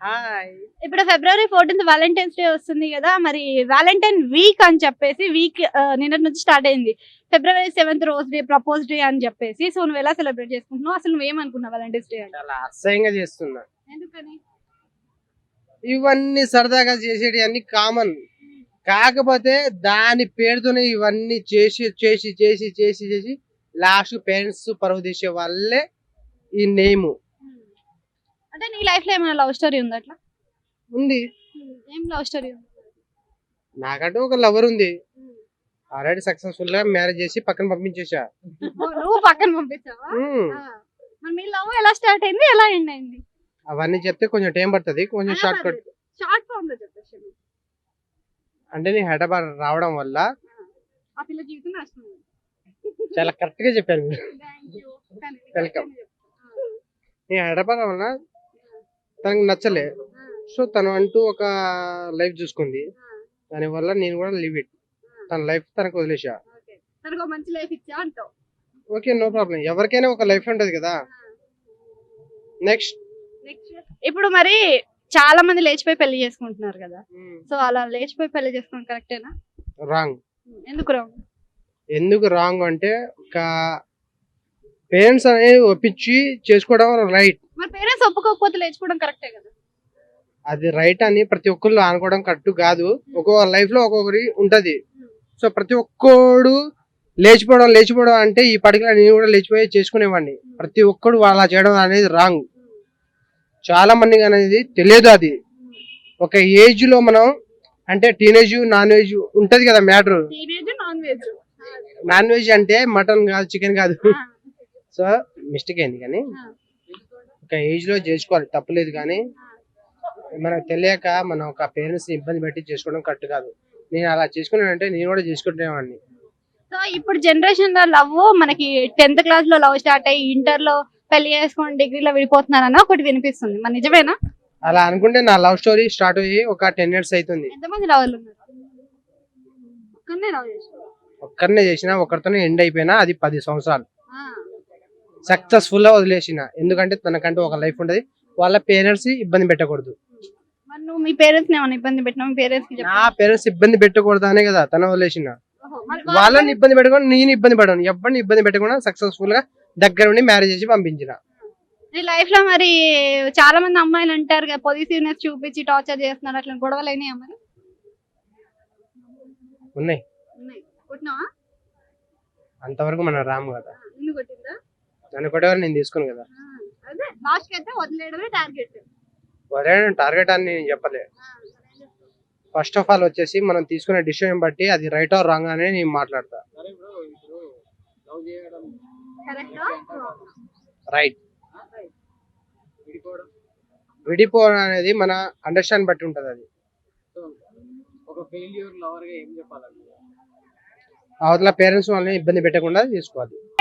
Hi. ఇప్పుడు ఫిబ్రవరి 14th Valentine's day వస్తుంది కదా, మరి వాలంటైన్ వీక్ అని చెప్పేసి వీక్ నిన్నటి నుంచి స్టార్ట్ అయింది. ఫిబ్రవరి 7th rose day, propose day అని చెప్పేసి. సో నువ్వు ఎలా సెలబ్రేట్ చేసుకుంటున్నావు, అసలు నువ్వేమనుకున్నావు వాలంటైన్స్ డే అంటే? చాలా అసహ్యంగా చేస్తున్నా. ఎందుకని? ఇవన్నీ సరదాగా చేసేటి అన్ని కామన్. కాకపోతే దాని పేరుతోనే ఇవన్నీ చేసి చేసి చేసి చేసి చేసి లాస్ట్ పేరెంట్స్ పరువు తీసే వాళ్ళే ఈ నేమ్ అంటే నీ లైఫ్ లో ఏమైనా లవ్ స్టోరీ ఉందా అట్లా? ఉంది. ఏం లవ్ స్టోరీ ఉంది? నాకంటూ ఒక లవర్ ఉంది. ఆల్రెడీ సక్సెస్ఫుల్ గా మ్యారేజ్ చేసి పక్కన పంపించేసా. నువ్వు పక్కన పంపించావా? మరి మీ లవ్ ఎలా స్టార్ట్ అయింది, ఎలా ఎండ్ అయింది? అవన్నీ చెప్తే కొంచెం టైం పడుతుంది, కొంచెం షార్ట్ కట్. షార్ట్ ఫామ్ లో చెప్పేసి. అంటే నేను హైదరాబాద్ రావడం వల్ల ఆ పిల్ల జీవితం నష్టం. చాలా కరెక్ట్ గా చెప్పాను మీరు. వెల్కమ్. నేను హైదరాబాద్ వల్ల తనకు నచ్చలే, సో తను అంటూ ఒక లైఫ్ చూసుకుంది. దానివల్ల నేను కూడా లీవ్ ఇట్, తన లైఫ్ తనకు వదిలేసా. తనకు మంచి లైఫ్ ఇచ్చా అంటావు. Okay, no problem. ఎవరికైనా ఒక లైఫ్ ఉంటది కదా. నెక్స్ట్ ఇప్పుడు మరి చాలా మంది లేచిపోయి పెళ్లి చేసుకుంటున్నారు కదా, సో అలా లేచిపోయి పెళ్లి చేసుకోవడం కరెక్టేనా? రాంగ్. ఎందుకు రాంగ్? ఎందుకు రాంగ్ అంటే ఒక పేరెంట్స్ అనేది ఒప్పించి చేసుకోవడం రైట్. మరి పేరెంట్స్ ఒప్పుకోకపోతే లేచిపోవడం కరెక్టే కదా? అది రైట్ అని ప్రతి ఒక్కళ్ళు అనుకోవడం కరెక్ట్ కాదు. ఒక్కొక్క లైఫ్ లో ఒక్కొక్కరి ఉంటది. సో ప్రతి ఒక్కడు లేచిపోవడం అంటే ఈ పర్టికులర్ నేను కూడా లేచిపోయి చేసుకునేవాడిని. ప్రతి ఒక్కడు అలా చేయడం అనేది రాంగ్. చాలా మందికి అనేది తెలియదు. అది ఒక ఏజ్ లో మనం అంటే టీనేజ్, నాన్ వెజ్ ఉంటది కదా మ్యాటర్. నాన్ వెజ్ అంటే మటన్ కాదు, చికెన్ కాదు. సో మిస్టేక్ అయింది, కానీ ఒక ఏజ్ లో చేసుకోవాలి, తప్పులేదు. కానీ మనకు తెలియక మనం ఒక పేరెంట్స్ ఇబ్బంది పెట్టి చేసుకోవడం కరెక్ట్ కాదు. నేను అలా చేసుకున్నానంటే నేను కూడా చేసుకుంటునేవాడిని. సో ఇప్పుడు జనరేషన్ లో లవ్ మనకి 10th క్లాస్ లో లవ్ స్టార్ట్ అయ్యి ఇంటర్ లో పెళ్లి చేసుకొని డిగ్రీలో విడిపోతున్నారని ఒకటి వినిపిస్తుంది, మరి నిజమేనా? అలా అనుకుంటే నా లవ్ స్టోరీ స్టార్ట్ అయ్యి ఒక 10 years అవుతుంది. ఎంతమంది లవర్లు ఉన్నారు? ఒక్కరినే చేసిన, ఒకరితోనే ఎండ్ అయిపోయినా. అది 10 సంవత్సరాలు సక్సెస్ఫుల్ గా వదిలేసిన. ఎందుకంటే తనకంటూ ఒక లైఫ్ ఉంటది. వాళ్ళ పేరెంట్స్ ఇబ్బంది పెట్టకూడదు. మరి నువ్వు మీ పేరెంట్స్ ఏమైనా ఇబ్బంది పెట్టినా మీ పేరెంట్స్ కి నా పేరెంట్స్ ఇబ్బంది పెట్టకూడదు అనే కదా తన వదిలేసిన. వాళ్ళని ఇబ్బంది పెట్టకుండా నేను ఇబ్బంది పడను. ఎవరిని ఇబ్బంది పెట్టకుండా సక్సెస్ఫుల్ గా దగ్గర ఉండి మ్యారేజ్ చేసి పంపించిన. నీ లైఫ్ లో మరి చాలా మంది అమ్మాయిలు అంటారు కదా, పొజిటివ్నెస్ చూపించి టార్చర్ చేస్తున్నారు, అట్లా గొడవలు అయినాయి అమ్మాయి? ఉన్నాయి. కొట్టినావా? అంతవరకు మన రాము కదా. నిన్ను కొట్టిందా? నన్ను కొట్టేవారు నేను తీసుకుని కదా. అదే లాస్ట్ అయితే వదిలేయడమే టార్గెట్. వదిలేయడం టార్గెట్ అని నేను చెప్పలే. ఫస్ట్ ఆఫ్ ఆల్ వచ్చేసి మనం తీసుకునే డిసిషన్ బట్టి అది రైట్ ఆర్ రాంగ్ అని నేను మాట్లాడతా. రైట్. విడిపోవడం అనేది మన అండర్స్టాండ్ బట్టి ఉంటది. అది అవతల పేరెంట్స్ వాళ్ళని ఇబ్బంది పెట్టకుండా తీసుకోవాలి.